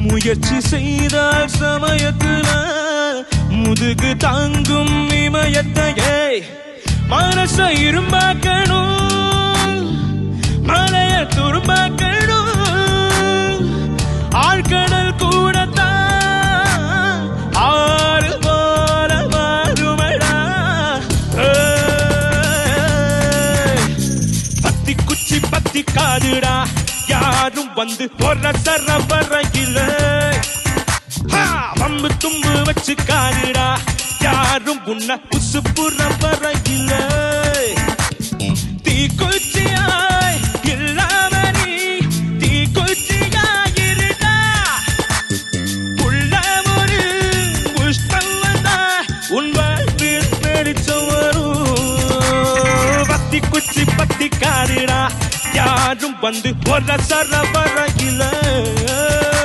முயற்சி செய்தால் சமயத்துல முதுகு தாங்கும் இமயத்தையே மனச இரும்பாக்கணும் மலைய துரும்பாக்கணும் ஆழ்கடல் கூடத்தான் ஆறு போல மாறுமடா பத்தி குச்சி பத்தி காதுடா யாரும் வந்து ஒரு சரவரையில வம்பு தும்பு வச்சு காடுடா யாரும் உன்ன உசுப்புற வரையில தீக்குச்சியாய் இல்லாம நீ தீக்குச்சியாயிருடா உள்ள ஒரு புஷ்பம் வந்தா உன் வாழ்வில் வெளிச்சம் வரும் பத்தி குச்சி பத்தி காடுடா யாரும் வந்து ஒரு சரவரையில